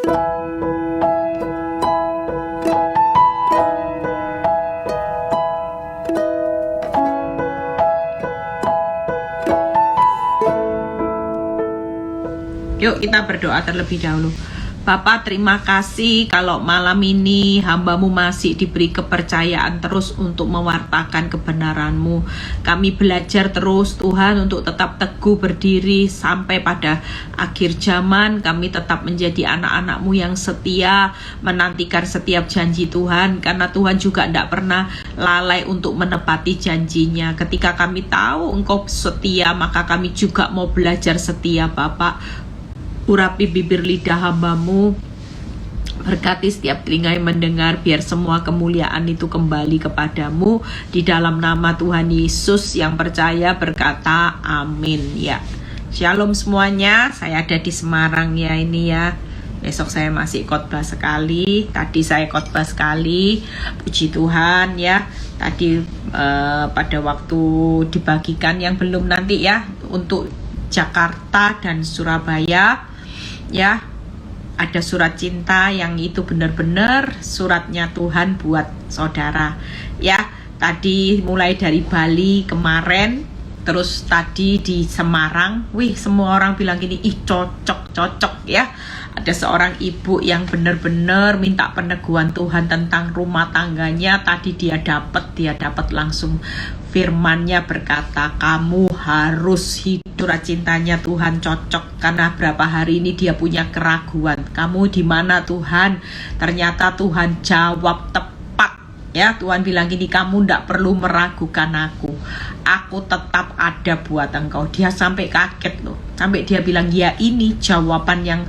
Yuk kita berdoa terlebih dahulu. Bapa, terima kasih kalau malam ini hamba-Mu masih diberi kepercayaan terus untuk mewartakan kebenaran-Mu. Kami belajar terus Tuhan untuk tetap teguh berdiri sampai pada akhir zaman. Kami tetap menjadi anak-anak-Mu yang setia, menantikan setiap janji Tuhan. Karena Tuhan juga tidak pernah lalai untuk menepati janjinya. Ketika kami tahu Engkau setia, maka kami juga mau belajar setia Bapak. Urapi bibir lidah hamba-Mu, berkati setiap telinga yang mendengar, biar semua kemuliaan itu kembali kepadamu. Di dalam nama Tuhan Yesus yang percaya berkata amin ya. Shalom semuanya, saya ada di Semarang ya ini ya. Besok saya masih khotbah sekali, tadi saya khotbah sekali, puji Tuhan ya. Tadi pada waktu dibagikan yang belum nanti ya, untuk Jakarta dan Surabaya ya, ada surat cinta yang itu benar-benar suratnya Tuhan buat saudara ya. Tadi mulai dari Bali kemarin, terus tadi di Semarang, wih semua orang bilang gini, ih cocok ya. Ada seorang ibu yang benar-benar minta peneguhan Tuhan tentang rumah tangganya. Tadi dia dapat langsung firman-Nya berkata, kamu harus hidup. Surat cintanya Tuhan cocok, karena berapa hari ini dia punya keraguan. Kamu di mana Tuhan? Ternyata Tuhan jawab tepat ya. Tuhan bilang gini, kamu tidak perlu meragukan aku tetap ada buat engkau. Dia sampai kaget loh, sampai dia bilang ya ini jawaban yang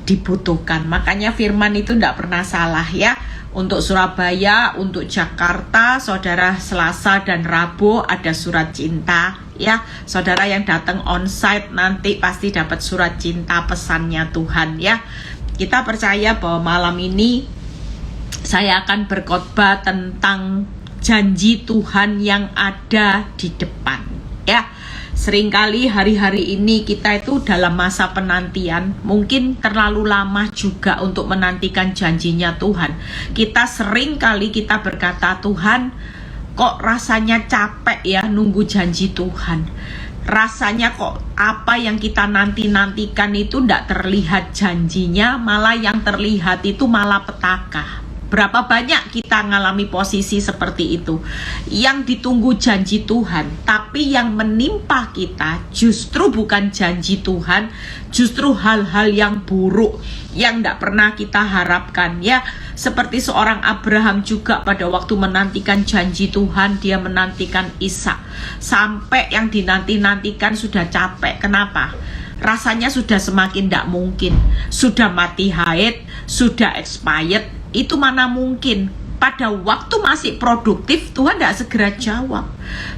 dibutuhkan. Makanya firman itu tidak pernah salah ya. Untuk Surabaya, untuk Jakarta, saudara Selasa dan Rabu ada surat cinta ya. Saudara yang datang onsite nanti pasti dapat surat cinta pesannya Tuhan ya. Kita percaya bahwa malam ini saya akan berkhotbah tentang janji Tuhan yang ada di depan ya. Seringkali hari-hari ini kita itu dalam masa penantian, mungkin terlalu lama juga untuk menantikan janjinya Tuhan. Kita seringkali kita berkata, Tuhan kok rasanya capek ya nunggu janji Tuhan. Rasanya kok apa yang kita nantikan itu tidak terlihat janjinya, malah yang terlihat itu malah petaka. Berapa banyak kita ngalami posisi seperti itu, yang ditunggu janji Tuhan, tapi yang menimpa kita justru bukan janji Tuhan, justru hal-hal yang buruk yang tidak pernah kita harapkan ya. Seperti seorang Abraham juga pada waktu menantikan janji Tuhan, dia menantikan Ishak sampai yang dinanti-nantikan sudah capek. Kenapa? Rasanya sudah semakin tidak mungkin, sudah mati haid, sudah expired. Itu mana mungkin. Pada waktu masih produktif Tuhan tidak segera jawab.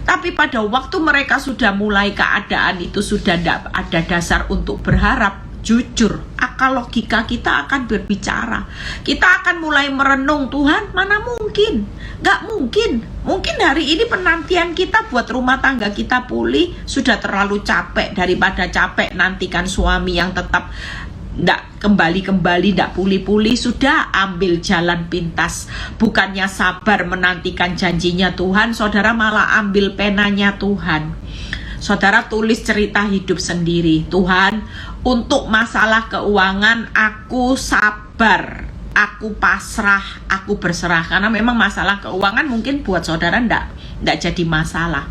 Tapi pada waktu mereka sudah mulai keadaan itu sudah tidak ada dasar untuk berharap, jujur akal logika kita akan berbicara. Kita akan mulai merenung, Tuhan mana mungkin. Gak mungkin. Mungkin hari ini penantian kita buat rumah tangga kita pulih sudah terlalu capek, daripada capek nantikan suami yang tetap ndak kembali ndak pulih-pulih, sudah ambil jalan pintas. Bukannya sabar menantikan janjinya Tuhan, saudara malah ambil penanya Tuhan. Saudara tulis cerita hidup sendiri. Tuhan, untuk masalah keuangan aku sabar, aku pasrah, aku berserah. Karena memang masalah keuangan mungkin buat saudara ndak jadi masalah.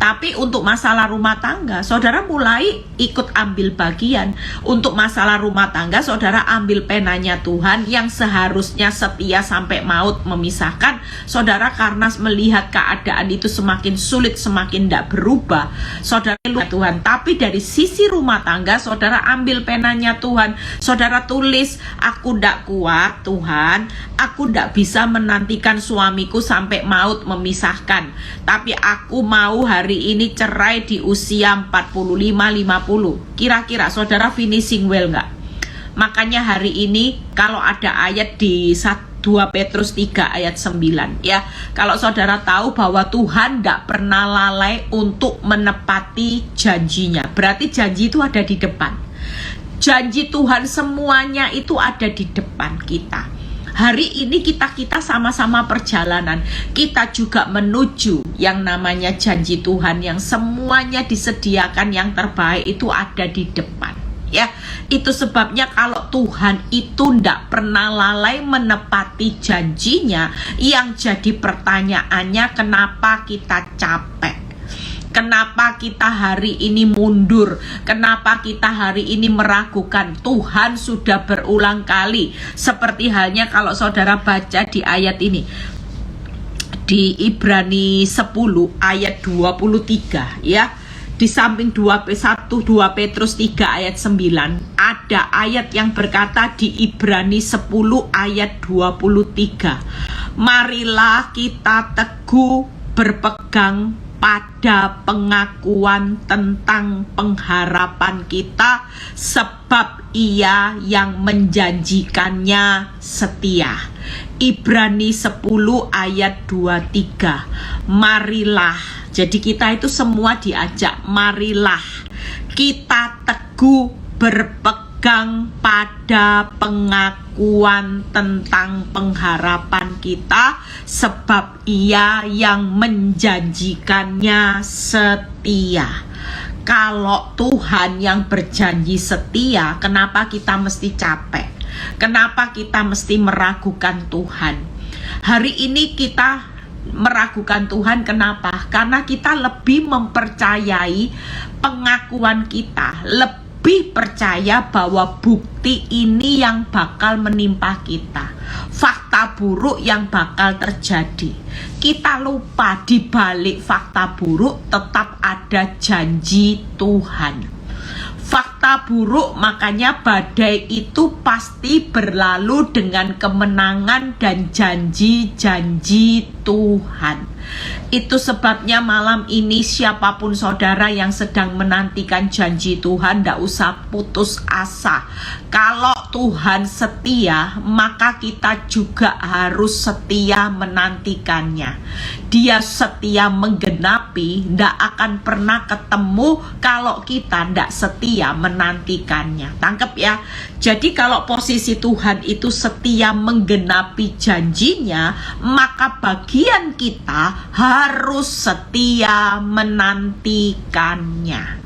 Tapi untuk masalah rumah tangga, saudara mulai ikut ambil bagian. Untuk masalah rumah tangga, saudara ambil penanya Tuhan yang seharusnya setia sampai maut memisahkan. Saudara karena melihat keadaan itu semakin sulit, semakin tidak berubah, saudara lupa Tuhan. Tapi dari sisi rumah tangga, saudara ambil penanya Tuhan. Saudara tulis, aku tidak kuat Tuhan, aku tidak bisa menantikan suamiku sampai maut memisahkan. Tapi aku mau hari ini cerai di usia 45-50. Kira-kira saudara finishing well nggak? Makanya hari ini kalau ada ayat di 2 Petrus 3 ayat 9 ya. Kalau saudara tahu bahwa Tuhan tidak pernah lalai untuk menepati janjinya, berarti janji itu ada di depan. Janji Tuhan semuanya itu ada di depan kita. Hari ini kita sama-sama perjalanan. Kita juga menuju yang namanya janji Tuhan, yang semuanya disediakan yang terbaik itu ada di depan. Ya, itu sebabnya kalau Tuhan itu tidak pernah lalai menepati janjinya. Yang jadi pertanyaannya, kenapa kita capek? Kenapa kita hari ini mundur? Kenapa kita hari ini meragukan? Tuhan sudah berulang kali. Seperti halnya kalau saudara baca di ayat ini, di Ibrani 10 ayat 23 ya. Di samping 2 Petrus 3 ayat 9 ada ayat yang berkata di Ibrani 10 ayat 23, marilah kita teguh berpegang pada pengakuan tentang pengharapan kita, sebab Ia yang menjanjikannya setia. Ibrani 10 ayat 23. Marilah, jadi kita itu semua diajak, marilah kita teguh berpegang pada pengakuan tentang pengharapan kita, sebab Ia yang menjanjikannya setia. Kalau Tuhan yang berjanji setia, kenapa kita mesti capek? Kenapa kita mesti meragukan Tuhan? Hari ini kita meragukan Tuhan, kenapa? Karena kita lebih mempercayai pengakuan kita, lebih percaya bahwa bukti ini yang bakal menimpa kita, fakta buruk yang bakal terjadi. Kita lupa di balik fakta buruk tetap ada janji Tuhan. Fakta buruk, makanya badai itu pasti berlalu dengan kemenangan dan janji-janji Tuhan. Itu sebabnya malam ini siapapun saudara yang sedang menantikan janji Tuhan, tidak usah putus asa. Kalau Tuhan setia, maka kita juga harus setia menantikannya. Dia setia menggenapi, tidak akan pernah ketemu kalau kita tidak setia menantikannya. Tangkep ya. Jadi kalau posisi Tuhan itu setia menggenapi janjinya, maka bagian kita harus setia menantikannya.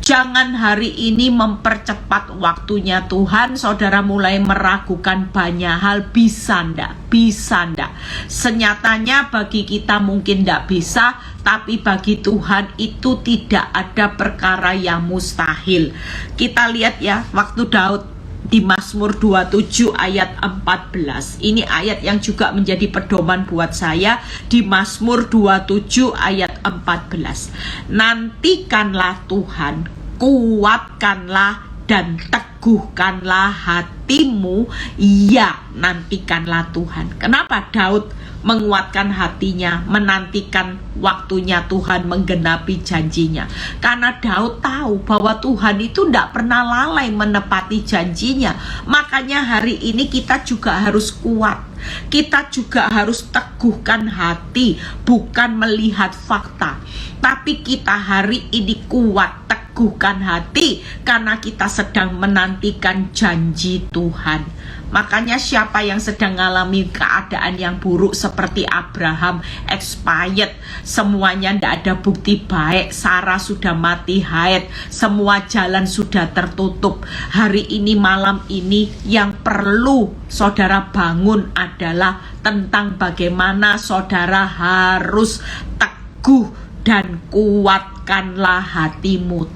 Jangan hari ini mempercepat waktunya Tuhan. Saudara mulai meragukan banyak hal, bisa ndak? Bisa ndak? Senyatanya bagi kita mungkin ndak bisa, tapi bagi Tuhan itu tidak ada perkara yang mustahil. Kita lihat ya, waktu Daud di Mazmur 27 ayat 14. Ini ayat yang juga menjadi pedoman buat saya. Di Mazmur 27 ayat 14. Nantikanlah Tuhan, kuatkanlah dan teguhkanlah hatimu. Ya, nantikanlah Tuhan. Kenapa Daud menguatkan hatinya, menantikan waktunya Tuhan menggenapi janjinya? Karena Daud tahu bahwa Tuhan itu tidak pernah lalai menepati janjinya. Makanya hari ini kita juga harus kuat. Kita juga harus teguhkan hati, bukan melihat fakta, tapi kita hari ini kuat, teguhkan hati, karena kita sedang menantikan janji Tuhan. Makanya siapa yang sedang mengalami keadaan yang buruk seperti Abraham, expired, semuanya tidak ada bukti baik, Sarah sudah mati haid, semua jalan sudah tertutup. Hari ini, malam ini, yang perlu saudara bangun adalah tentang bagaimana saudara harus teguh dan kuatkanlah hatimu.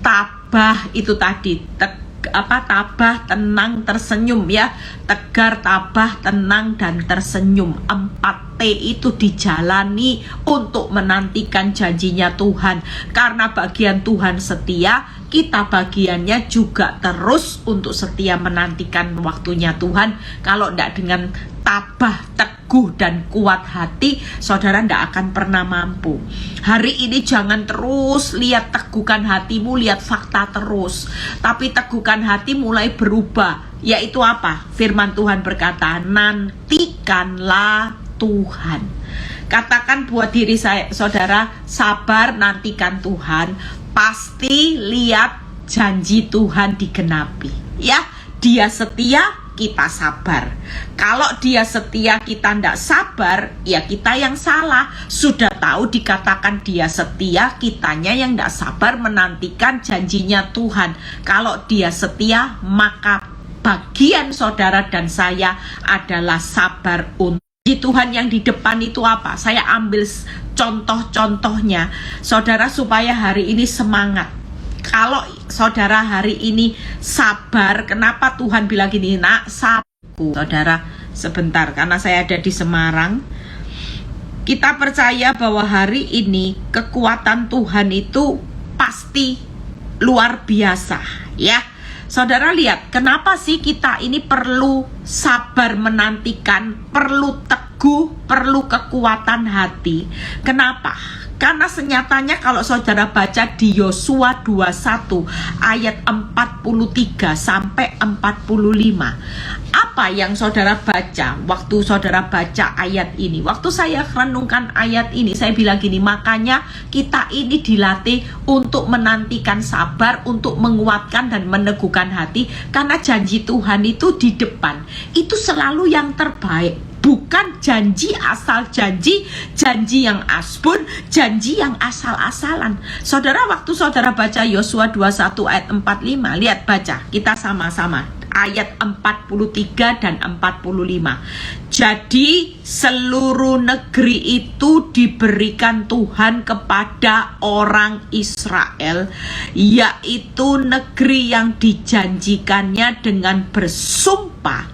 Tabah itu tadi, tabah, tenang, tersenyum ya. Tegar, tabah, tenang, dan tersenyum. 4T itu dijalani untuk menantikan janjinya Tuhan. Karena bagian Tuhan setia, kita bagiannya juga terus untuk setia menantikan waktunya Tuhan. Kalau tidak dengan tabah, teguh, dan kuat hati, saudara tidak akan pernah mampu. Hari ini jangan terus lihat teguhkan hatimu, lihat fakta terus. Tapi teguhkan hati mulai berubah. Yaitu apa? Firman Tuhan berkata, nantikanlah Tuhan. Katakan buat diri saya, saudara, sabar nantikan Tuhan. Pasti lihat janji Tuhan digenapi. Ya, Dia setia, kita sabar. Kalau Dia setia kita tidak sabar, ya kita yang salah. Sudah tahu dikatakan Dia setia, kitanya yang tidak sabar menantikan janjinya Tuhan. Kalau Dia setia, maka bagian saudara dan saya adalah sabar untuk Tuhan. Yang di depan itu apa? Saya ambil contoh-contohnya, saudara, supaya hari ini semangat. Kalau saudara hari ini sabar, kenapa Tuhan bilang gini, nak sabarku? Saudara, sebentar, karena saya ada di Semarang. Kita percaya bahwa hari ini kekuatan Tuhan itu pasti luar biasa, ya. Saudara lihat, kenapa sih kita ini perlu sabar menantikan, perlu teguh, perlu kekuatan hati. Kenapa? Karena senyatanya kalau saudara baca di Yosua 21 ayat 43 sampai 45, apa yang saudara baca waktu saudara baca ayat ini? Waktu saya renungkan ayat ini, saya bilang gini, makanya kita ini dilatih untuk menantikan sabar, untuk menguatkan dan meneguhkan hati, karena janji Tuhan itu di depan, itu selalu yang terbaik. Bukan janji asal janji, janji yang asbun, janji yang asal-asalan. Saudara, waktu saudara baca Yosua 21 ayat 45, lihat, baca, kita sama-sama. Ayat 43 dan 45. Jadi seluruh negeri itu diberikan Tuhan kepada orang Israel, yaitu negeri yang dijanjikannya dengan bersumpah.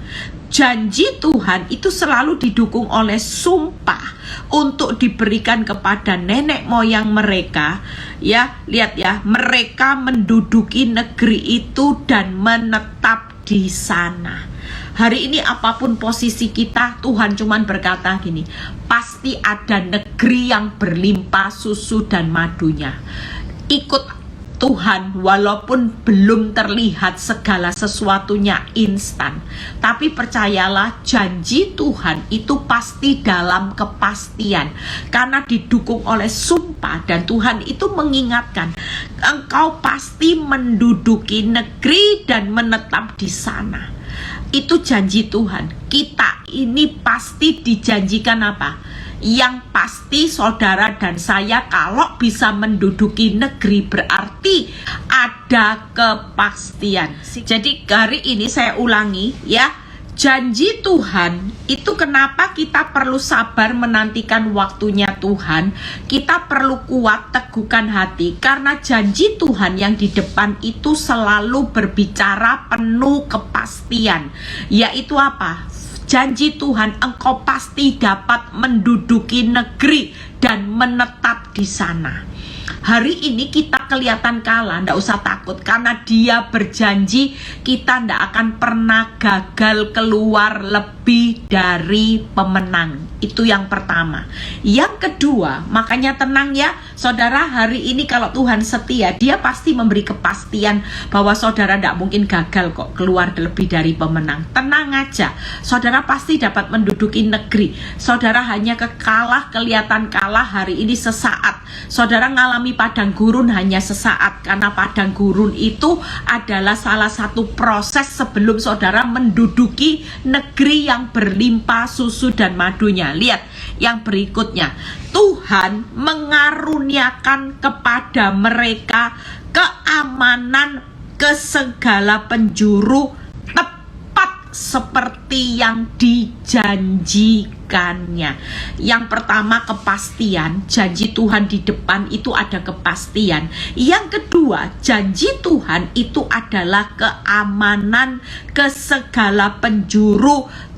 Janji Tuhan itu selalu didukung oleh sumpah untuk diberikan kepada nenek moyang mereka. Ya, lihat ya, mereka menduduki negeri itu dan menetap di sana. Hari ini apapun posisi kita, Tuhan cuman berkata gini, pasti ada negeri yang berlimpah susu dan madunya. Ikut Tuhan, walaupun belum terlihat segala sesuatunya instan, tapi percayalah, janji Tuhan itu pasti dalam kepastian, karena didukung oleh sumpah. Dan Tuhan itu mengingatkan, engkau pasti menduduki negeri dan menetap di sana. Itu janji Tuhan. Kita ini pasti dijanjikan apa? Yang pasti saudara dan saya kalau bisa menduduki negeri berarti ada kepastian. Jadi hari ini saya ulangi ya, janji Tuhan itu kenapa kita perlu sabar menantikan waktunya Tuhan. Kita perlu kuat, teguhkan hati, karena janji Tuhan yang di depan itu selalu berbicara penuh kepastian. Yaitu apa? Janji Tuhan, engkau pasti dapat menduduki negeri dan menetap di sana. Hari ini kita kelihatan kalah, ndak usah takut, karena Dia berjanji kita ndak akan pernah gagal keluar lebih dari pemenang. Itu yang pertama. Yang kedua, makanya tenang ya saudara, hari ini kalau Tuhan setia, Dia pasti memberi kepastian bahwa saudara ndak mungkin gagal kok keluar lebih dari pemenang. Tenang aja, saudara pasti dapat menduduki negeri. Saudara hanya kelihatan kalah hari ini sesaat. Saudara ngalami padang gurun hanya sesaat, karena padang gurun itu adalah salah satu proses sebelum saudara menduduki negeri yang berlimpah susu dan madunya. Lihat yang berikutnya, Tuhan mengaruniakan kepada mereka keamanan ke segala penjuru, tepat seperti yang dijanjikannya. Yang pertama kepastian, janji Tuhan di depan itu ada kepastian. Yang kedua, janji Tuhan itu adalah keamanan ke segala penjuru,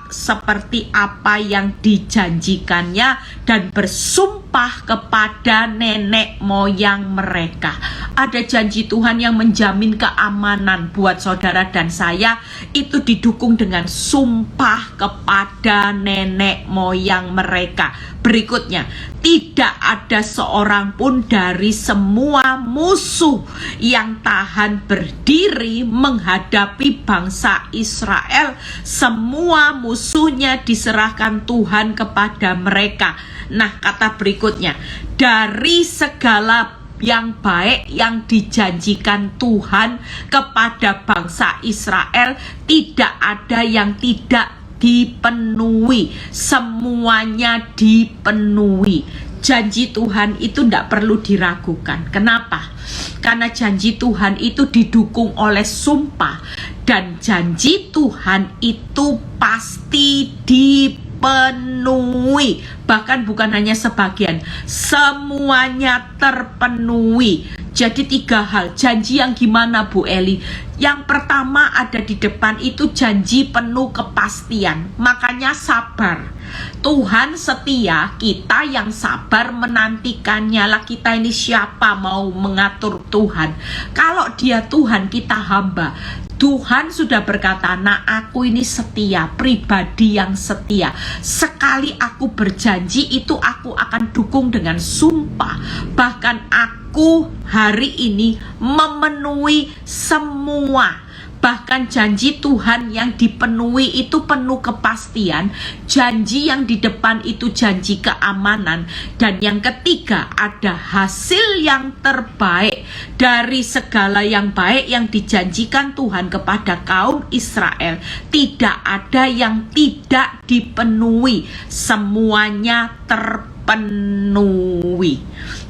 seperti apa yang dijanjikannya, dan bersumpah kepada nenek moyang mereka. Ada janji Tuhan yang menjamin keamanan buat saudara dan saya, itu didukung dengan sumpah kepada nenek moyang mereka. Berikutnya, tidak ada seorang pun dari semua musuh yang tahan berdiri menghadapi bangsa Israel. Semua musuhnya diserahkan Tuhan kepada mereka. Nah, kata berikutnya, dari segala yang baik yang dijanjikan Tuhan kepada bangsa Israel, tidak ada yang tidak dipenuhi, semuanya dipenuhi. Janji Tuhan itu tidak perlu diragukan. Kenapa? Karena janji Tuhan itu didukung oleh sumpah, dan janji Tuhan itu pasti dipenuhi. Bahkan bukan hanya sebagian, semuanya terpenuhi. Jadi 3 hal. Janji yang gimana, Bu Eli? Yang pertama ada di depan itu janji penuh kepastian. Makanya sabar. Tuhan setia, kita yang sabar menantikannya. Lah kita ini siapa mau mengatur Tuhan? Kalau dia Tuhan, kita hamba. Tuhan sudah berkata, nah aku ini setia, pribadi yang setia. Sekali aku berjanji itu aku akan dukung dengan sumpah. Bahkan aku hari ini memenuhi semua. Bahkan janji Tuhan yang dipenuhi itu penuh kepastian. Janji yang di depan itu janji keamanan. Dan yang ketiga ada hasil yang terbaik dari segala yang baik yang dijanjikan Tuhan kepada kaum Israel. Tidak ada yang tidak dipenuhi, semuanya terpenuhi.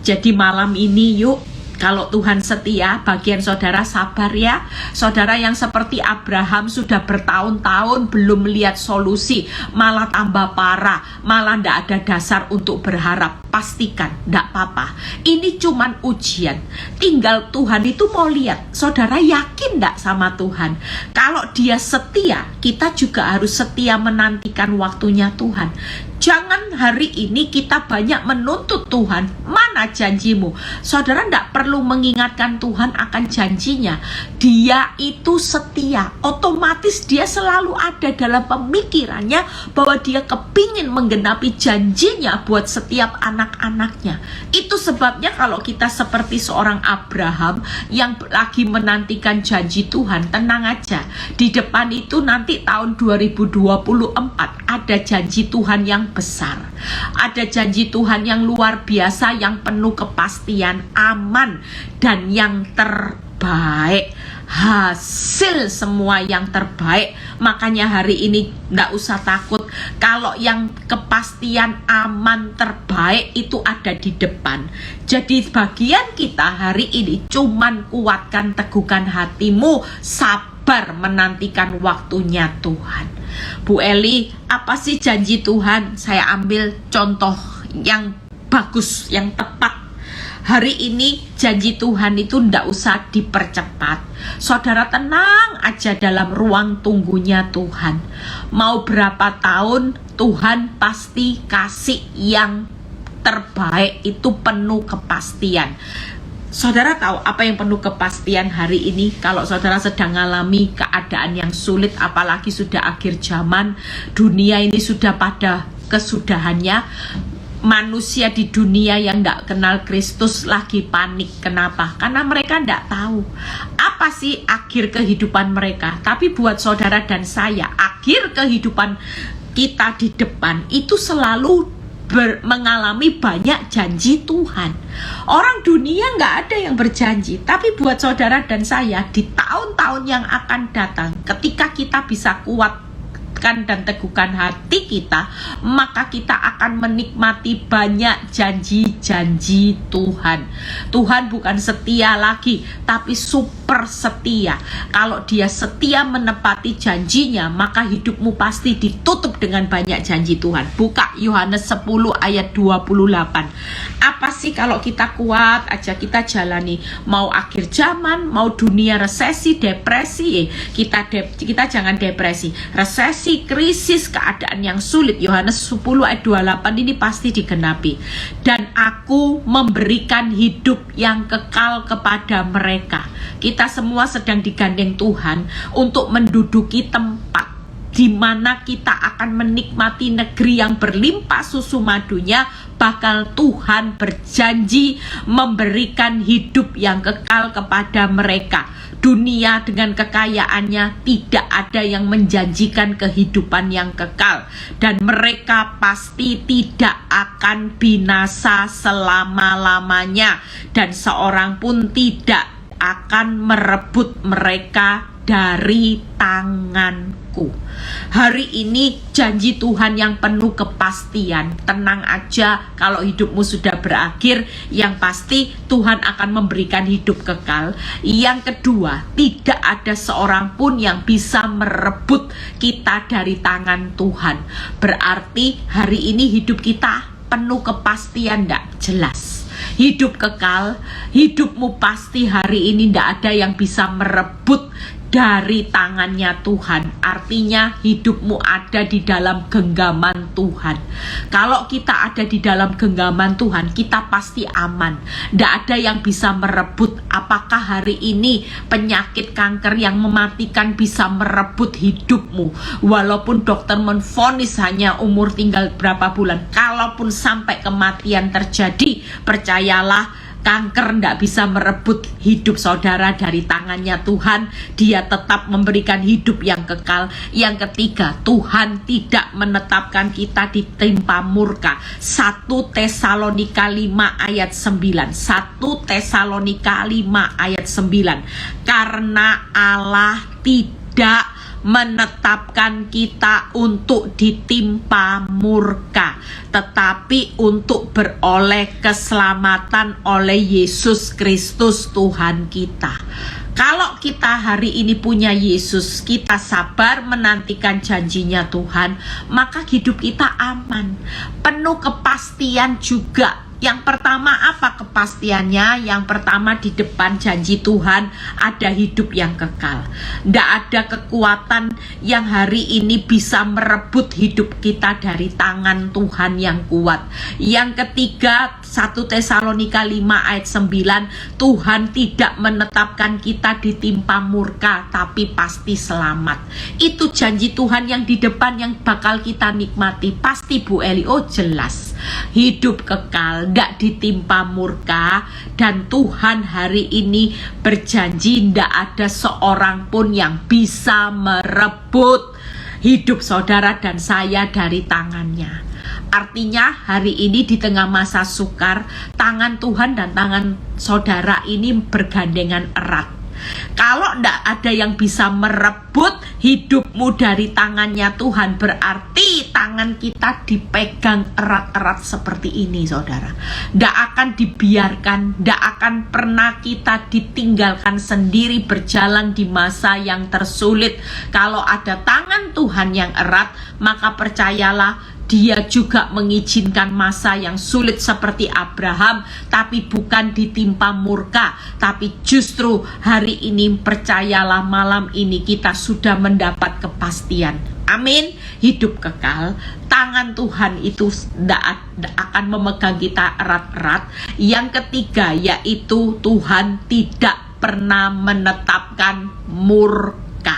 Jadi malam ini yuk, kalau Tuhan setia, bagian saudara sabar ya. Saudara yang seperti Abraham sudah bertahun-tahun belum melihat solusi, malah tambah parah, malah tidak ada dasar untuk berharap. Pastikan, tidak apa-apa. Ini cuman ujian. Tinggal Tuhan itu mau lihat, saudara yakin tidak sama Tuhan? Kalau dia setia, kita juga harus setia menantikan waktunya Tuhan. Jangan hari ini kita banyak menuntut Tuhan, mana janjimu? Saudara tidak perlu mengingatkan Tuhan akan janjinya. Dia itu setia, otomatis dia selalu ada dalam pemikirannya bahwa dia kepingin menggenapi janjinya buat setiap anak-anaknya. Itu sebabnya kalau kita seperti seorang Abraham yang lagi menantikan janji Tuhan, tenang aja. Di depan itu nanti tahun 2024 ada janji Tuhan yang besar. Ada janji Tuhan yang luar biasa, yang penuh kepastian, aman, dan yang terbaik. Hasil semua yang terbaik. Makanya hari ini tidak usah takut. Kalau yang kepastian aman terbaik itu ada di depan. Jadi bagian kita hari ini cuman kuatkan, teguhkan hatimu, sabar menantikan waktunya Tuhan. Bu Eli, apa sih janji Tuhan? Saya ambil contoh yang bagus, yang tepat. Hari ini janji Tuhan itu tidak usah dipercepat. Saudara tenang aja dalam ruang tunggunya Tuhan. Mau berapa tahun, Tuhan pasti kasih yang terbaik, itu penuh kepastian. Saudara tahu apa yang penuh kepastian hari ini? Kalau saudara sedang mengalami keadaan yang sulit, apalagi sudah akhir zaman, dunia ini sudah pada kesudahannya. Manusia di dunia yang tidak kenal Kristus lagi panik. Kenapa? Karena mereka tidak tahu apa sih akhir kehidupan mereka. Tapi buat saudara dan saya, akhir kehidupan kita di depan itu selalu mengalami banyak janji Tuhan. Orang dunia nggak ada yang berjanji, tapi buat saudara dan saya di tahun-tahun yang akan datang, ketika kita bisa kuatkan dan teguhkan hati kita, maka kita akan menikmati banyak janji-janji Tuhan. Tuhan bukan setia lagi, tapi super setia. Kalau dia setia menepati janjinya, maka hidupmu pasti ditutup dengan banyak janji Tuhan. Buka Yohanes 10 ayat 28. Apa sih kalau kita kuat aja kita jalani, mau akhir zaman, mau dunia resesi, depresi, kita jangan depresi, resesi, krisis, keadaan yang sulit. Yohanes 10 ayat 28 ini pasti digenapi. Dan aku memberikan hidup yang kekal kepada mereka. Kita semua sedang digandeng Tuhan untuk menduduki tempat di mana kita akan menikmati negeri yang berlimpah susu madunya, bakal Tuhan berjanji memberikan hidup yang kekal kepada mereka. Dunia dengan kekayaannya tidak ada yang menjanjikan kehidupan yang kekal, dan mereka pasti tidak akan binasa selama-lamanya, dan seorang pun tidak akan merebut mereka dari tanganku. Hari ini janji Tuhan yang penuh kepastian. Tenang aja, kalau hidupmu sudah berakhir, yang pasti Tuhan akan memberikan hidup kekal. Yang kedua, tidak ada seorang pun yang bisa merebut kita dari tangan Tuhan. Berarti hari ini hidup kita penuh kepastian, tidak jelas. Hidup kekal, hidupmu pasti hari ini tidak ada yang bisa merebut dari tangannya Tuhan. Artinya hidupmu ada di dalam genggaman Tuhan. Kalau kita ada di dalam genggaman Tuhan, kita pasti aman. Tidak ada yang bisa merebut. Apakah hari ini penyakit kanker yang mematikan bisa merebut hidupmu? Walaupun dokter menvonis hanya umur tinggal berapa bulan, kalaupun sampai kematian terjadi, percayalah, kanker tidak bisa merebut hidup saudara dari tangannya Tuhan. Dia tetap memberikan hidup yang kekal. Yang ketiga, Tuhan tidak menetapkan kita ditimpa murka. 1 Tesalonika 5 ayat 9. 1 Tesalonika 5 ayat 9. Karena Allah tidak menetapkan kita untuk ditimpa murka, tetapi untuk beroleh keselamatan oleh Yesus Kristus Tuhan kita. Kalau kita hari ini punya Yesus, kita sabar menantikan janjinya Tuhan, maka hidup kita aman, penuh kepastian juga. Yang pertama, apa kepastiannya? Yang pertama, di depan janji Tuhan ada hidup yang kekal. Tidak ada kekuatan yang hari ini bisa merebut hidup kita dari tangan Tuhan yang kuat. Yang ketiga, 1 Tesalonika 5 ayat 9, Tuhan tidak menetapkan kita ditimpa murka, tapi pasti selamat. Itu janji Tuhan yang di depan yang bakal kita nikmati. Pasti Bu Eli, oh jelas, hidup kekal, tidak ditimpa murka. Dan Tuhan hari ini berjanji tidak ada seorang pun yang bisa merebut hidup saudara dan saya dari tangannya. Artinya hari ini di tengah masa sukar, tangan Tuhan dan tangan saudara ini bergandengan erat. Kalau tidak ada yang bisa merebut hidupmu dari tangannya Tuhan, berarti tangan kita dipegang erat-erat seperti ini saudara. Tidak akan dibiarkan, tidak akan pernah kita ditinggalkan sendiri berjalan di masa yang tersulit. Kalau ada tangan Tuhan yang erat, maka percayalah, Dia juga mengizinkan masa yang sulit seperti Abraham, tapi bukan ditimpa murka, tapi justru hari ini percayalah, malam ini kita sudah mendapat kepastian. Amin. Hidup kekal, tangan Tuhan itu tidak akan memegang kita erat-erat. Yang ketiga, yaitu Tuhan tidak pernah menetapkan murka.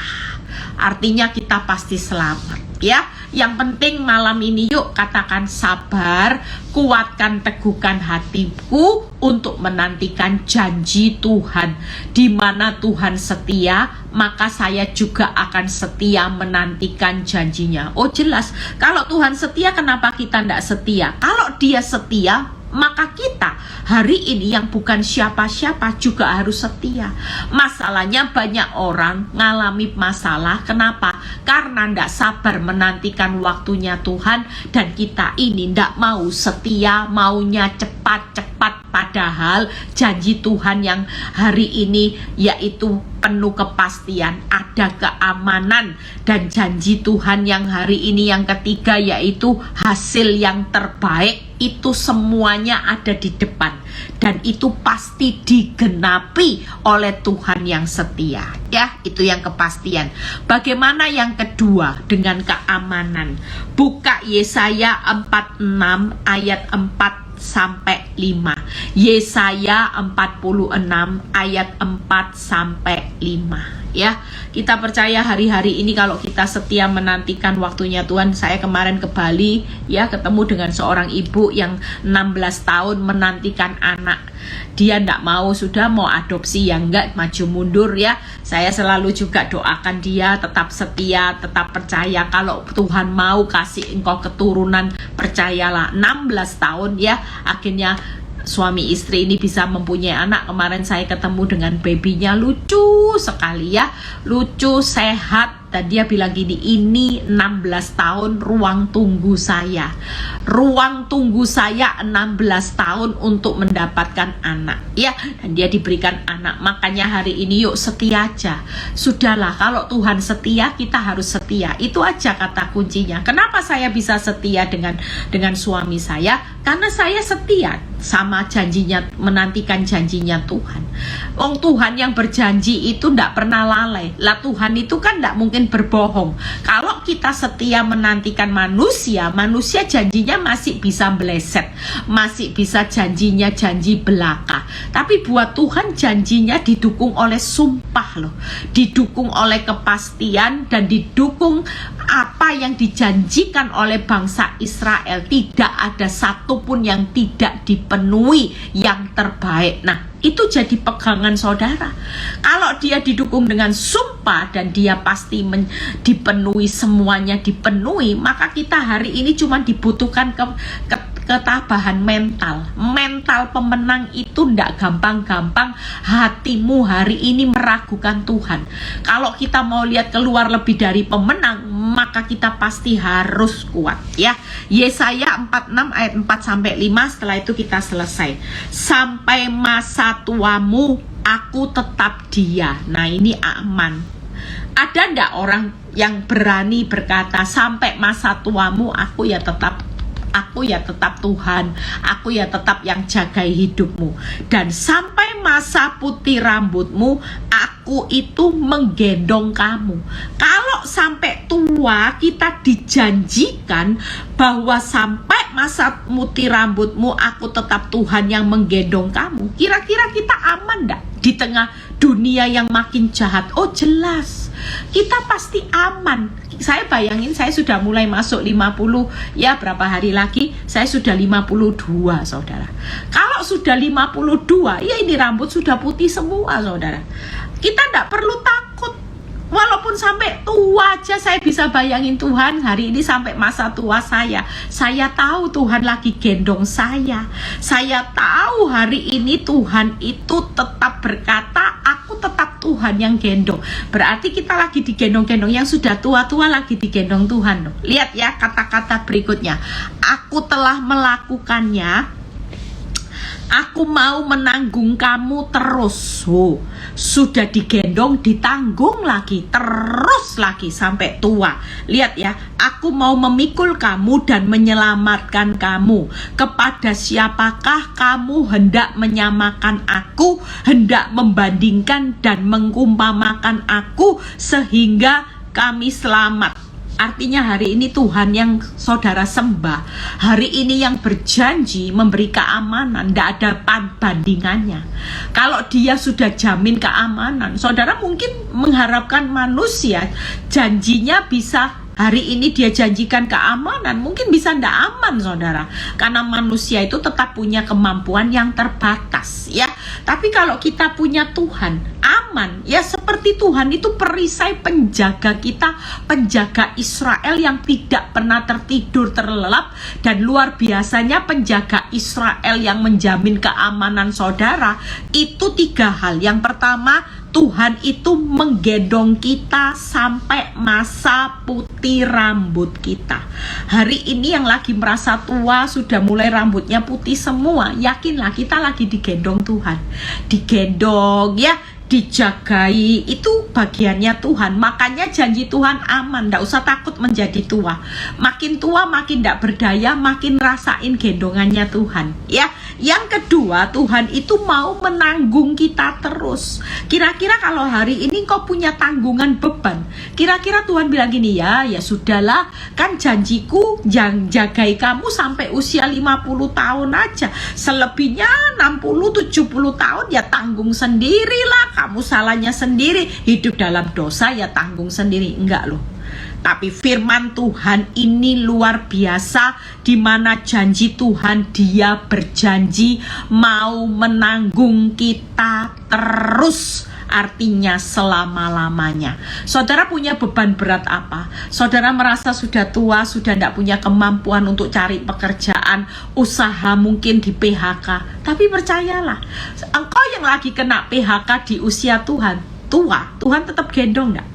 Artinya kita pasti selamat. Ya, yang penting malam ini yuk katakan sabar, kuatkan, teguhkan hatiku untuk menantikan janji Tuhan. Di mana Tuhan setia, maka saya juga akan setia menantikan janjinya. Oh jelas, kalau Tuhan setia, kenapa kita tidak setia? Kalau Dia setia, maka kita hari ini yang bukan siapa-siapa juga harus setia. Masalahnya banyak orang ngalami masalah. Kenapa? Karena tidak sabar menantikan waktunya Tuhan. Dan kita ini tidak mau setia, maunya cepat-cepat. Padahal janji Tuhan yang hari ini yaitu penuh kepastian, ada keamanan. Dan janji Tuhan yang hari ini yang ketiga yaitu hasil yang terbaik. Itu semuanya ada di depan, dan itu pasti digenapi oleh Tuhan yang setia. Ya, itu yang kepastian. Bagaimana yang kedua dengan keamanan? Buka Yesaya 46 ayat 4 sampai 5. Yesaya 46 ayat 4 sampai 5. ya. Kita percaya hari-hari ini kalau kita setia menantikan waktunya Tuhan. Saya kemarin ke Bali ya, ketemu dengan seorang ibu yang 16 tahun menantikan anak. Dia enggak mau, sudah mau adopsi ya enggak, maju mundur ya. Saya selalu juga doakan dia tetap setia, tetap percaya kalau Tuhan mau kasih engkau keturunan, percayalah. 16 tahun ya, akhirnya suami istri ini bisa mempunyai anak. Kemarin saya ketemu dengan babynya, lucu sekali ya, lucu, sehat. Dan dia bilang gini, ini 16 tahun ruang tunggu saya. Ruang tunggu saya 16 tahun untuk mendapatkan anak ya. Dan dia diberikan anak. Makanya hari ini yuk setia aja. Sudahlah, kalau Tuhan setia, kita harus setia. Itu aja kata kuncinya. Kenapa saya bisa setia dengan suami saya? Karena saya setia sama janjinya, menantikan janjinya Tuhan. Tuhan yang berjanji itu ndak pernah lalai. Lah Tuhan itu kan ndak mungkin berbohong. Kalau kita setia menantikan manusia, manusia janjinya masih bisa meleset, masih bisa janjinya janji belaka. Tapi buat Tuhan janjinya didukung oleh sumpah loh, didukung oleh kepastian, dan didukung apa yang dijanjikan oleh bangsa Israel. Tidak ada satupun yang tidak dipenuhi yang terbaik. Nah, itu jadi pegangan saudara. Kalau dia didukung dengan sumpah dan dia pasti dipenuhi, semuanya dipenuhi, maka kita hari ini cuma dibutuhkan ketabahan mental. Mental pemenang itu ndak gampang-gampang hatimu hari ini meragukan Tuhan. Kalau kita mau lihat keluar lebih dari pemenang, maka kita pasti harus kuat ya. Yesaya 46 ayat 4-5, setelah itu kita selesai. Sampai masa tuamu aku tetap dia. Nah, ini aman. Ada ndak orang yang berani berkata sampai masa tuamu aku ya tetap Tuhan, aku ya tetap yang jagai hidupmu, dan sampai masa putih rambutmu aku itu menggendong kamu. Kalau sampai tua kita dijanjikan bahwa sampai masa putih rambutmu aku tetap Tuhan yang menggendong kamu, kira-kira kita aman enggak di tengah dunia yang makin jahat? Oh jelas, kita pasti aman. Saya bayangin saya sudah mulai masuk 50 ya, berapa hari lagi saya sudah 52 saudara. Kalau sudah 52 ya ini rambut sudah putih semua saudara. Kita tidak perlu takut. Walaupun sampai tua aja saya bisa bayangin Tuhan hari ini sampai masa tua saya tahu Tuhan lagi gendong saya. Saya tahu hari ini Tuhan itu tetap berkata aku tetap Tuhan yang gendong. Berarti kita lagi digendong-gendong, yang sudah tua-tua lagi digendong Tuhan. Lihat ya kata-kata berikutnya. Aku telah melakukannya. Aku mau menanggung kamu terus. Sudah digendong, ditanggung lagi, terus lagi sampai tua. Lihat ya, aku mau memikul kamu dan menyelamatkan kamu. Kepada siapakah kamu hendak menyamakan aku, hendak membandingkan dan mengumpamakan aku sehingga kami selamat? Artinya hari ini Tuhan yang saudara sembah, hari ini yang berjanji memberi keamanan, tidak ada bandingannya. Kalau dia sudah jamin keamanan, saudara mungkin mengharapkan manusia janjinya bisa. Hari ini dia janjikan keamanan, mungkin bisa ndak aman saudara, karena manusia itu tetap punya kemampuan yang terbatas ya. Tapi kalau kita punya Tuhan, aman ya. Seperti Tuhan itu perisai penjaga kita, penjaga Israel yang tidak pernah tertidur terlelap. Dan luar biasanya penjaga Israel yang menjamin keamanan saudara itu 3 hal. Yang pertama, Tuhan itu menggendong kita sampai masa putih rambut kita. Hari ini yang lagi merasa tua, sudah mulai rambutnya putih semua, yakinlah kita lagi digendong Tuhan. Digendong ya, dijagai, itu bagiannya Tuhan. Makanya janji Tuhan aman, ndak usah takut menjadi tua. Makin tua makin ndak berdaya, makin rasain gendongannya Tuhan ya. Yang kedua, Tuhan itu mau menanggung kita terus. Kira-kira kalau hari ini kau punya tanggungan beban, kira-kira Tuhan bilang gini, ya sudahlah, kan janjiku yang jagai kamu sampai usia 50 tahun aja, selebihnya 60-70 tahun ya tanggung sendirilah kamu salahnya sendiri, hidup dalam dosa ya tanggung sendiri. Enggak loh. Tapi firman Tuhan ini luar biasa, di mana janji Tuhan, Dia berjanji mau menanggung kita terus. Artinya selama-lamanya. Saudara punya beban berat apa? Saudara merasa sudah tua, sudah tidak punya kemampuan untuk cari pekerjaan, usaha mungkin di PHK. Tapi percayalah, engkau yang lagi kena PHK di usia Tuhan tua, Tuhan tetap gendong enggak?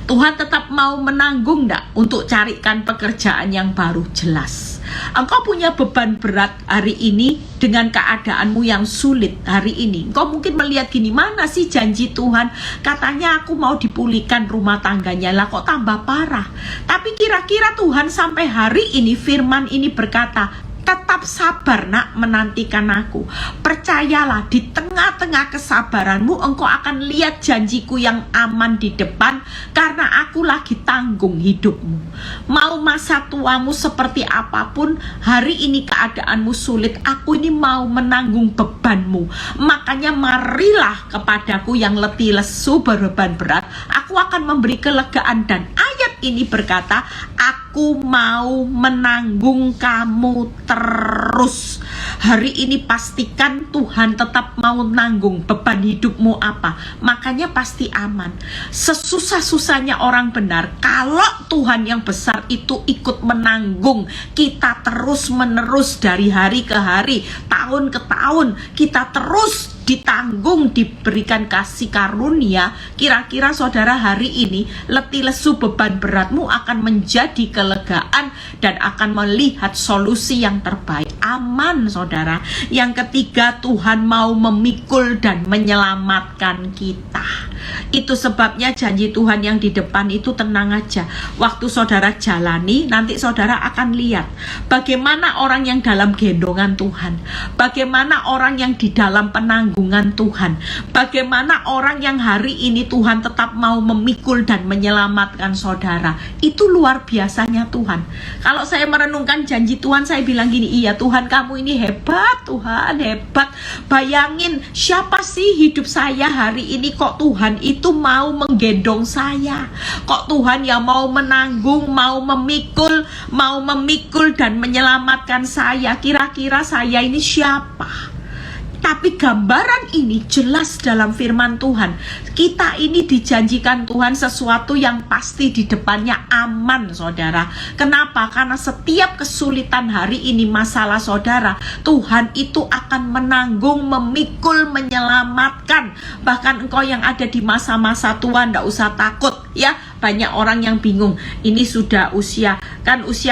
Tuhan tetap mau menanggung enggak untuk carikan pekerjaan yang baru? Jelas. Engkau punya beban berat hari ini dengan keadaanmu yang sulit hari ini. Engkau mungkin melihat gini, mana sih janji Tuhan? Katanya aku mau dipulihkan rumah tangganya, lah kok tambah parah. Tapi kira-kira Tuhan sampai hari ini firman ini berkata, tetap sabar nak, menantikan aku. Percayalah, di tengah-tengah kesabaranmu engkau akan lihat janjiku yang aman di depan, karena aku lagi tanggung hidupmu. Mau masa tuamu seperti apapun, hari ini keadaanmu sulit, aku ini mau menanggung bebanmu. Makanya marilah kepadaku yang letih lesu berbeban berat, aku akan memberi kelegaan. Dan ayat ini berkata, aku mau menanggung kamu terus. Hari ini pastikan Tuhan tetap mau nanggung beban hidupmu apa. Makanya pasti aman. Sesusah-susahnya orang benar, kalau Tuhan yang besar itu ikut menanggung kita terus menerus dari hari ke hari, tahun ke tahun, kita terus ditanggung, diberikan kasih karunia. Kira-kira saudara hari ini letih lesu beban beratmu akan menjadi kelegaan dan akan melihat solusi yang terbaik. Aman saudara. Yang ketiga, Tuhan mau memikul dan menyelamatkan kita. Itu sebabnya janji Tuhan yang di depan itu tenang aja. Waktu saudara jalani, nanti saudara akan lihat bagaimana orang yang dalam gendongan Tuhan, bagaimana orang yang di dalam penanggungan Tuhan, bagaimana orang yang hari ini Tuhan tetap mau memikul dan menyelamatkan saudara. Itu luar biasanya Tuhan. Kalau saya merenungkan janji Tuhan, saya bilang gini, iya Tuhan, kamu ini hebat, Tuhan hebat. Bayangin, siapa sih hidup saya hari ini kok Tuhan itu mau menggendong saya, kok Tuhan yang mau menanggung, mau memikul dan menyelamatkan saya. Kira-kira saya ini siapa? Tapi gambaran ini jelas dalam firman Tuhan. Kita ini dijanjikan Tuhan sesuatu yang pasti di depannya aman saudara. Kenapa? Karena setiap kesulitan hari ini masalah saudara, Tuhan itu akan menanggung, memikul, menyelamatkan. Bahkan engkau yang ada di masa-masa tua ndak usah takut ya. Banyak orang yang bingung, ini sudah usia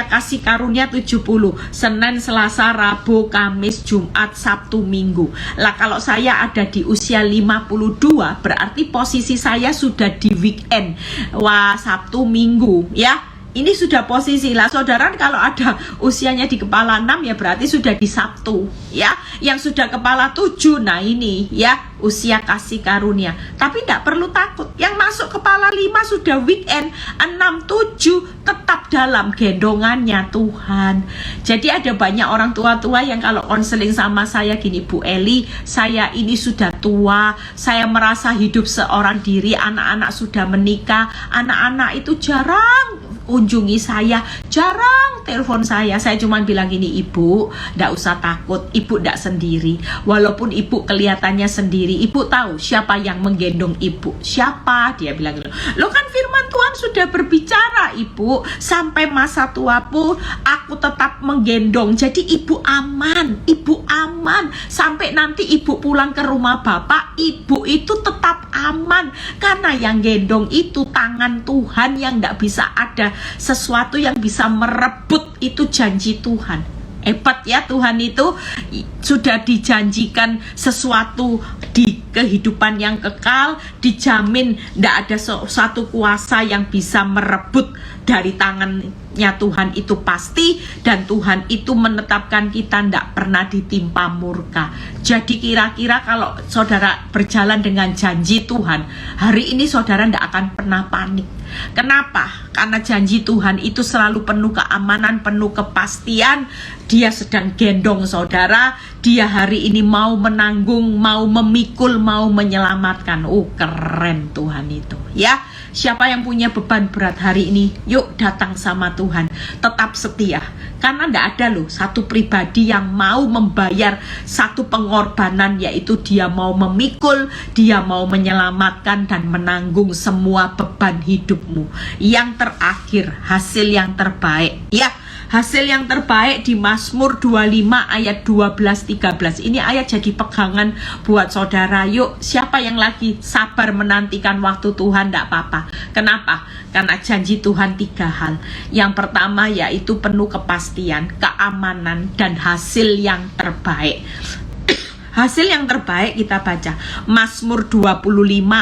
kasih karunia 70, Senin, Selasa, Rabu, Kamis, Jumat, Sabtu, Minggu. Lah kalau saya ada di usia 52, berarti posisi saya sudah di weekend. Wah, Sabtu, Minggu ya. Ini sudah posisi lah saudara. Kalau ada usianya di kepala 6 ya berarti sudah di Sabtu ya. Yang sudah kepala 7, nah ini ya usia kasih karunia. Tapi tidak perlu takut, yang masuk kepala 5 sudah weekend, 6, 7 tetap dalam gendongannya Tuhan. Jadi ada banyak orang tua-tua yang kalau konseling sama saya gini, Bu Eli, saya ini sudah tua, saya merasa hidup seorang diri, anak-anak sudah menikah, anak-anak itu jarang kunjungi saya, jarang telepon saya. Saya cuma bilang gini, ibu ndak usah takut, ibu ndak sendiri. Walaupun ibu kelihatannya sendiri, ibu tahu siapa yang menggendong ibu. Siapa? Dia bilang gitu. Lo kan firman Tuhan sudah berbicara, ibu, sampai masa tua pun aku tetap menggendong. Jadi ibu aman, ibu aman. Sampai nanti ibu pulang ke rumah bapak, ibu itu tetap aman. Karena yang gendong itu tangan Tuhan, yang ndak bisa ada sesuatu yang bisa merebut. Itu janji Tuhan. Hebat ya, Tuhan itu sudah dijanjikan sesuatu di kehidupan yang kekal, dijamin tidak ada suatu kuasa yang bisa merebut dari tangannya Tuhan, itu pasti. Dan Tuhan itu menetapkan kita tidak pernah ditimpa murka. Jadi kira-kira kalau saudara berjalan dengan janji Tuhan, hari ini saudara tidak akan pernah panik. Kenapa? Karena janji Tuhan itu selalu penuh keamanan, penuh kepastian. Dia sedang gendong saudara, dia hari ini mau menanggung, mau memikul, mau menyelamatkan. Oh, keren Tuhan itu ya. Siapa yang punya beban berat hari ini, yuk datang sama Tuhan, tetap setia. Karena tidak ada loh satu pribadi yang mau membayar satu pengorbanan, yaitu dia mau memikul, dia mau menyelamatkan dan menanggung semua beban hidupmu. Yang terakhir, hasil yang terbaik ya. Hasil yang terbaik di Mazmur 25 ayat 12-13. Ini ayat jadi pegangan buat saudara. Yuk, siapa yang lagi sabar menantikan waktu Tuhan, tidak apa-apa. Kenapa? Karena janji Tuhan 3 hal. Yang pertama yaitu penuh kepastian, keamanan, dan hasil yang terbaik. Hasil yang terbaik kita baca Mazmur 25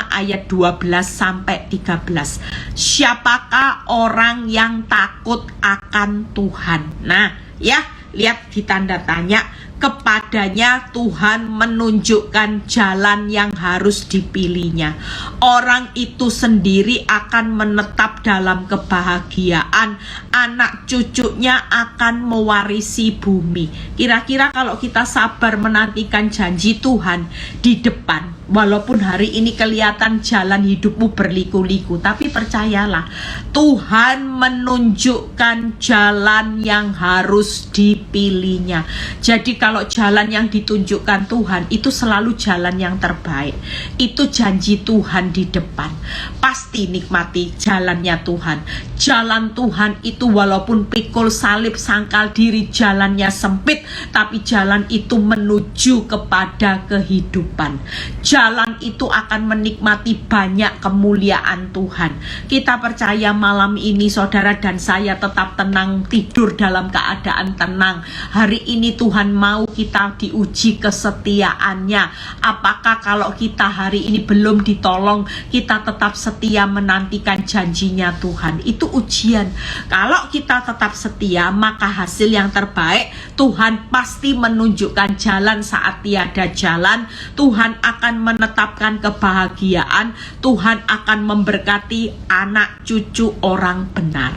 ayat 12-13. Siapakah orang yang takut akan Tuhan? Nah, ya, lihat di tanda tanya. Kepadanya Tuhan menunjukkan jalan yang harus dipilihnya. Orang itu sendiri akan menetap dalam kebahagiaan. Anak cucunya akan mewarisi bumi. Kira-kira kalau kita sabar menantikan janji Tuhan di depan, walaupun hari ini kelihatan jalan hidupmu berliku-liku, tapi percayalah, Tuhan menunjukkan jalan yang harus dipilihnya. Jadi kalau jalan yang ditunjukkan Tuhan itu selalu jalan yang terbaik. Itu janji Tuhan di depan. Pasti nikmati jalannya Tuhan. Jalan Tuhan itu walaupun pikul, salib, sangkal diri, jalannya sempit, tapi jalan itu menuju kepada kehidupan. Jalan itu akan menikmati banyak kemuliaan Tuhan. Kita percaya malam ini saudara dan saya tetap tenang, tidur dalam keadaan tenang. Hari ini Tuhan mau kita diuji kesetiaannya. Apakah kalau kita hari ini belum ditolong, kita tetap setia menantikan janjinya Tuhan? Itu ujian. Kalau kita tetap setia, maka hasil yang terbaik, Tuhan pasti menunjukkan jalan saat tiada jalan. Tuhan akan menetapkan kebahagiaan. Tuhan akan memberkati anak cucu orang benar.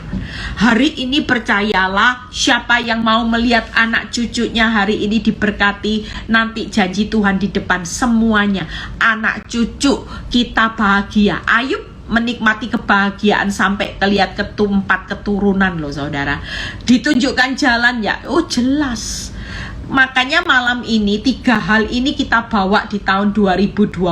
Hari ini percayalah, siapa yang mau melihat anak cucunya hari ini diberkati, nanti janji Tuhan di depan semuanya anak cucu kita bahagia. Ayub menikmati kebahagiaan sampai kelihat 4 keturunan loh saudara. Ditunjukkan jalan ya, oh jelas. Makanya malam ini 3 hal ini kita bawa di tahun 2024.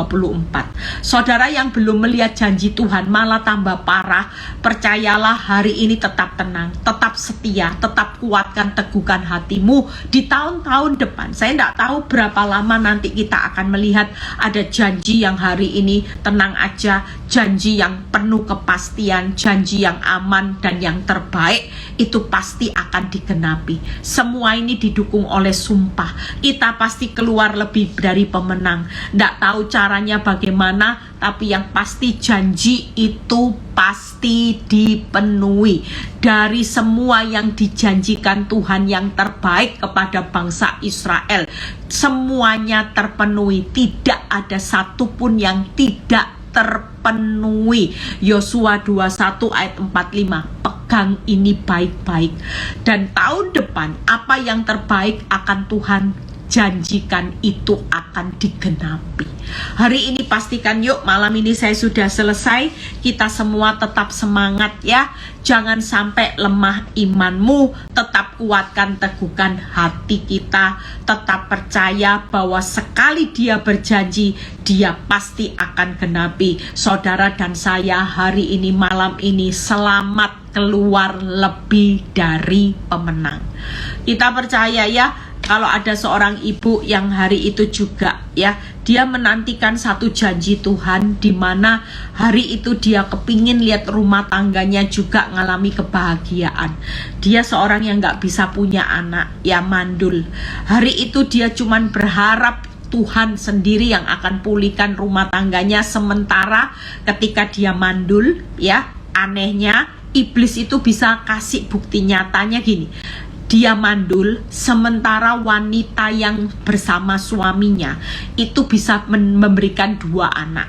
Saudara yang belum melihat janji Tuhan malah tambah parah. Percayalah, hari ini tetap tenang, tetap setia, tetap kuatkan, teguhkan hatimu di tahun-tahun depan. Saya tidak tahu berapa lama nanti kita akan melihat ada janji yang hari ini tenang aja, janji yang penuh kepastian, janji yang aman dan yang terbaik itu pasti akan digenapi. Semua ini didukung oleh sumpah. Kita pasti keluar lebih dari pemenang. Tidak tahu caranya bagaimana, tapi yang pasti janji itu pasti dipenuhi. Dari semua yang dijanjikan Tuhan yang terbaik kepada bangsa Israel, semuanya terpenuhi. Tidak ada satupun yang tidak terpenuhi. Yosua 21 ayat 45. Pegang ini baik-baik. Dan tahun depan apa yang terbaik akan Tuhan janjikan itu akan digenapi. Hari ini pastikan yuk, malam ini saya sudah selesai. Kita semua tetap semangat ya. Jangan sampai lemah imanmu. Tetap kuatkan, teguhkan hati kita. Tetap percaya bahwa sekali Dia berjanji, Dia pasti akan genapi. Saudara dan saya hari ini, malam ini, selamat keluar lebih dari pemenang. Kita percaya ya, kalau ada seorang ibu yang hari itu juga ya, dia menantikan satu janji Tuhan, di mana hari itu dia kepingin lihat rumah tangganya juga ngalami kebahagiaan. Dia seorang yang gak bisa punya anak, ya mandul. Hari itu dia cuman berharap Tuhan sendiri yang akan pulihkan rumah tangganya. Sementara ketika dia mandul ya, anehnya iblis itu bisa kasih bukti nyatanya gini. dia mandul, sementara wanita yang bersama suaminya itu bisa memberikan 2 anak.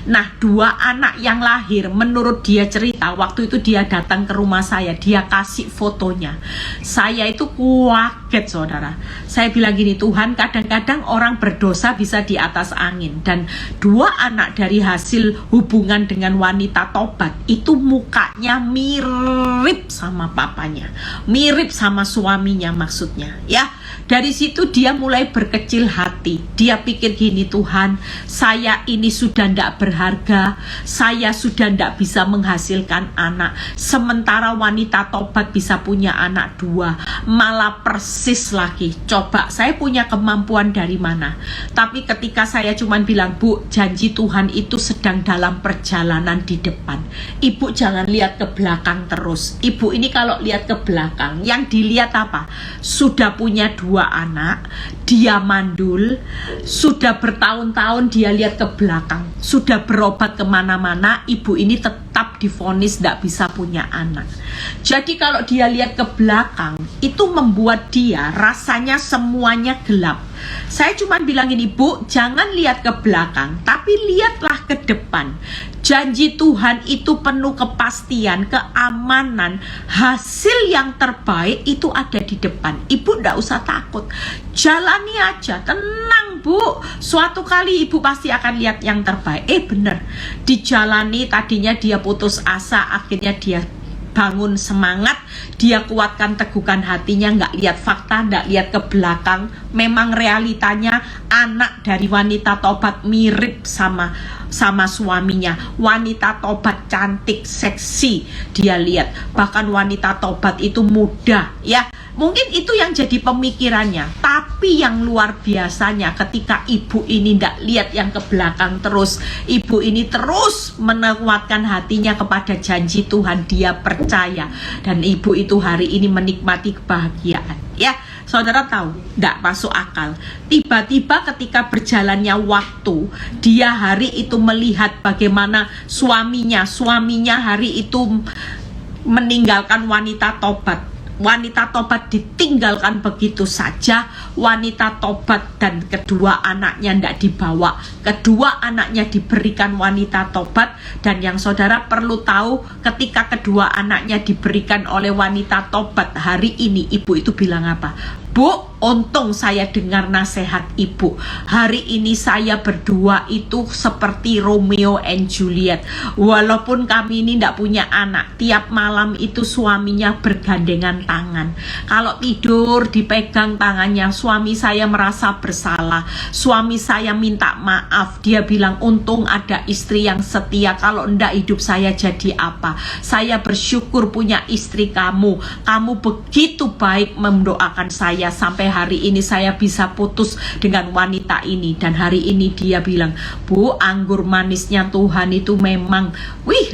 Nah, 2 anak yang lahir, menurut dia cerita, waktu itu dia datang ke rumah saya, dia kasih fotonya. Saya itu kaget, saudara. Saya bilang gini, Tuhan, kadang-kadang orang berdosa bisa di atas angin. Dan 2 anak dari hasil hubungan dengan wanita tobat, itu mukanya mirip sama papanya, mirip sama suaminya maksudnya, ya. Dari situ dia mulai berkecil hati. Dia pikir gini, Tuhan, saya ini sudah tidak berharga, saya sudah tidak bisa menghasilkan anak, sementara wanita tobat bisa punya anak 2, malah persis lagi. Coba saya punya kemampuan dari mana? Tapi ketika saya cuma bilang, Bu, janji Tuhan itu sedang dalam perjalanan di depan. Ibu jangan lihat ke belakang terus. Ibu ini kalau lihat ke belakang, yang dilihat apa? Sudah punya 2 anak, dia mandul, sudah bertahun-tahun dia lihat ke belakang, sudah berobat kemana-mana, ibu ini tetap divonis tidak bisa punya anak. Jadi kalau dia lihat ke belakang, itu membuat dia rasanya semuanya gelap. Saya cuma bilang ini, Bu, jangan lihat ke belakang, tapi lihatlah ke depan. Janji Tuhan itu penuh kepastian, keamanan, hasil yang terbaik itu ada di depan. Ibu tidak usah takut, jalani aja, tenang, Bu. Suatu kali ibu pasti akan lihat yang terbaik. Bener, dijalani. Tadinya dia putus asa, akhirnya dia bangun semangat, dia kuatkan teguhkan hatinya, nggak lihat fakta, nggak lihat ke belakang. Memang realitanya anak dari wanita tobat mirip sama suaminya. Wanita tobat cantik, seksi, dia lihat. Bahkan wanita tobat itu muda, ya. Mungkin itu yang jadi pemikirannya. Tapi yang luar biasanya ketika ibu ini tidak lihat yang ke belakang terus, ibu ini terus menguatkan hatinya kepada janji Tuhan. Dia percaya, dan ibu itu hari ini menikmati kebahagiaan, ya. Saudara tahu, tidak masuk akal. Tiba-tiba ketika berjalannya waktu, dia hari itu melihat bagaimana suaminya hari itu meninggalkan wanita tobat. Wanita tobat ditinggalkan begitu saja. Wanita tobat dan kedua anaknya tidak dibawa. Kedua anaknya diberikan wanita tobat. Dan yang saudara perlu tahu, ketika kedua anaknya diberikan oleh wanita tobat, hari ini ibu itu bilang apa? Bu, untung saya dengar nasihat ibu. Hari ini saya berdua itu seperti Romeo and Juliet. Walaupun kami ini tidak punya anak, tiap malam itu suaminya bergandengan tangan. Kalau tidur dipegang tangannya, suami saya merasa bersalah. Suami saya minta maaf. Dia bilang, untung ada istri yang setia. Kalau enggak, hidup saya jadi apa? Saya bersyukur punya istri kamu. Kamu begitu baik mendoakan saya. Sampai hari ini saya bisa putus dengan wanita ini. Dan hari ini dia bilang, Bu, anggur manisnya Tuhan itu memang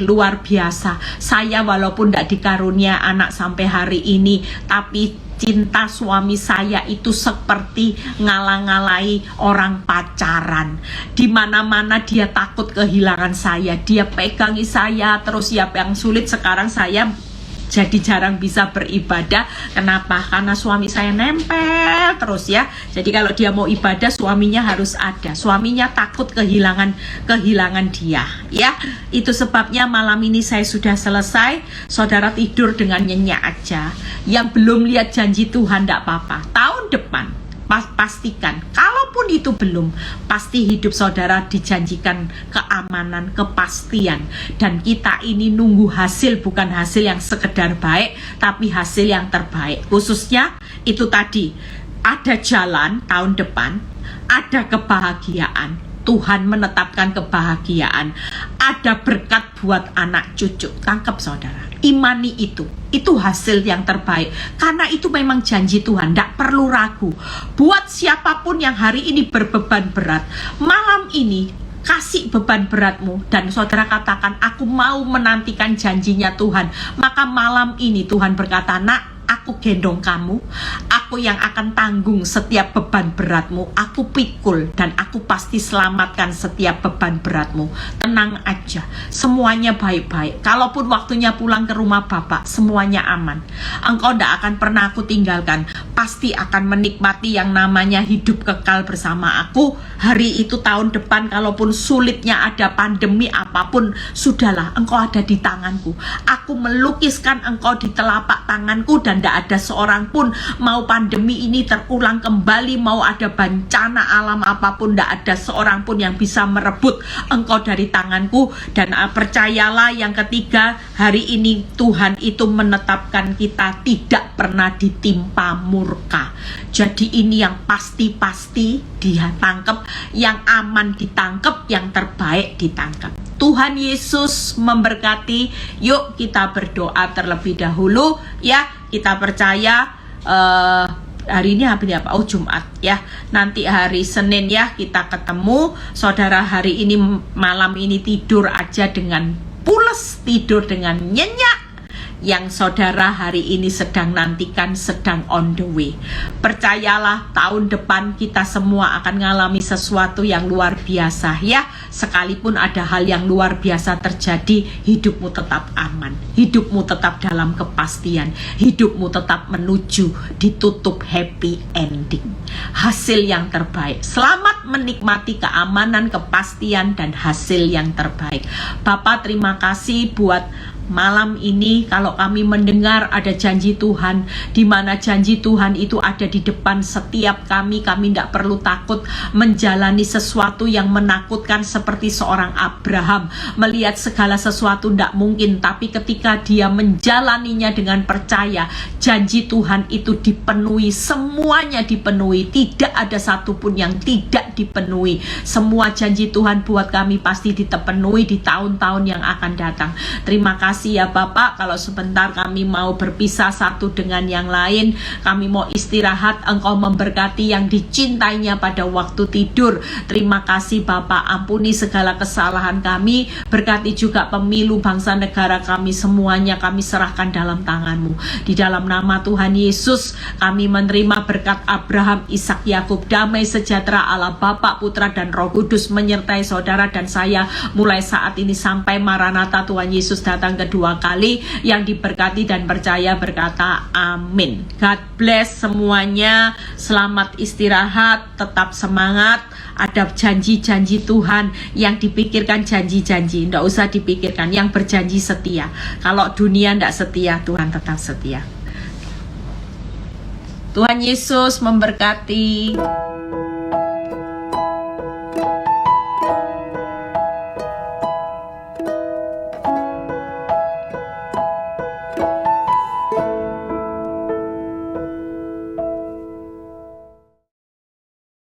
luar biasa. Saya walaupun tidak dikarunia anak sampai hari ini, tapi cinta suami saya itu seperti ngalang-ngalai orang pacaran. Di mana-mana dia takut kehilangan saya. Dia pegangi saya terus. Ya, yang sulit sekarang saya jadi jarang bisa beribadah. Kenapa? Karena suami saya nempel terus, ya. Jadi kalau dia mau ibadah, suaminya harus ada. Suaminya takut kehilangan dia, ya. Itu sebabnya malam ini saya sudah selesai. Saudara tidur dengan nyenyak aja. Yang belum lihat janji Tuhan tidak apa-apa. Tahun depan pastikan, kalaupun itu belum, pasti hidup saudara dijanjikan keamanan, kepastian. Dan kita ini nunggu hasil, bukan hasil yang sekedar baik, tapi hasil yang terbaik. Khususnya itu tadi, ada jalan tahun depan, ada kebahagiaan. Tuhan menetapkan kebahagiaan, ada berkat buat anak cucu. Tangkap saudara, imani itu hasil yang terbaik, karena itu memang janji Tuhan. Tidak perlu ragu. Buat siapapun yang hari ini berbeban berat, malam ini kasih beban beratmu dan saudara katakan, aku mau menantikan janjinya Tuhan. Maka malam ini Tuhan berkata, nak, aku gendong kamu, aku yang akan tanggung setiap beban beratmu, aku pikul dan aku pasti selamatkan setiap beban beratmu. Tenang aja, semuanya baik-baik. Kalaupun waktunya pulang ke rumah Bapak, semuanya aman. Engkau tidak akan pernah aku tinggalkan, pasti akan menikmati yang namanya hidup kekal bersama aku. Hari itu tahun depan, kalaupun sulitnya ada pandemi apapun, sudahlah, engkau ada di tanganku. Aku melukiskan engkau di telapak tanganku dan tidak ada seorang pun, mau pandemi ini terulang kembali, mau ada bencana alam apapun, tidak ada seorang pun yang bisa merebut engkau dari tanganku. Dan percayalah yang ketiga, hari ini Tuhan itu menetapkan kita tidak pernah ditimpa murka. Jadi ini yang pasti-pasti ditangkap, yang aman ditangkap, yang terbaik ditangkap. Tuhan Yesus memberkati. Yuk kita berdoa terlebih dahulu ya. Kita percaya hari ini apa? Oh, Jumat ya. Nanti hari Senin ya kita ketemu. Saudara, hari ini malam ini tidur aja dengan pules, tidur dengan nyenyak. Yang saudara hari ini sedang nantikan, sedang on the way. Percayalah, tahun depan kita semua akan mengalami sesuatu yang luar biasa ya. Sekalipun ada hal yang luar biasa terjadi, hidupmu tetap aman, hidupmu tetap dalam kepastian, hidupmu tetap menuju ditutup happy ending, hasil yang terbaik. Selamat menikmati keamanan, kepastian, dan hasil yang terbaik. Bapak, terima kasih buat malam ini. Kalau kami mendengar ada janji Tuhan, di mana janji Tuhan itu ada di depan setiap kami tidak perlu takut menjalani sesuatu yang menakutkan seperti seorang Abraham melihat segala sesuatu tidak mungkin, tapi ketika dia menjalaninya dengan percaya, janji Tuhan itu dipenuhi, semuanya dipenuhi, tidak ada satupun yang tidak dipenuhi. Semua janji Tuhan buat kami pasti dipenuhi di tahun-tahun yang akan datang. Terima kasih ya Bapak. Kalau sebentar kami mau berpisah satu dengan yang lain, kami mau istirahat, Engkau memberkati yang dicintainya pada waktu tidur. Terima kasih Bapak, ampuni segala kesalahan kami, berkati juga pemilu bangsa negara kami, semuanya kami serahkan dalam tangan-Mu. Di dalam nama Tuhan Yesus kami menerima berkat Abraham, Ishak, Yakub. Damai sejahtera Allah Bapa, Putra, dan Roh Kudus menyertai saudara dan saya mulai saat ini sampai Maranatha Tuhan Yesus datang kedua kali. Yang diberkati dan percaya berkata amin. God bless semuanya. Selamat istirahat, tetap semangat. Ada janji-janji Tuhan, yang dipikirkan janji-janji, tidak usah dipikirkan. Yang berjanji setia. Kalau dunia tidak setia, Tuhan tetap setia. Tuhan Yesus memberkati.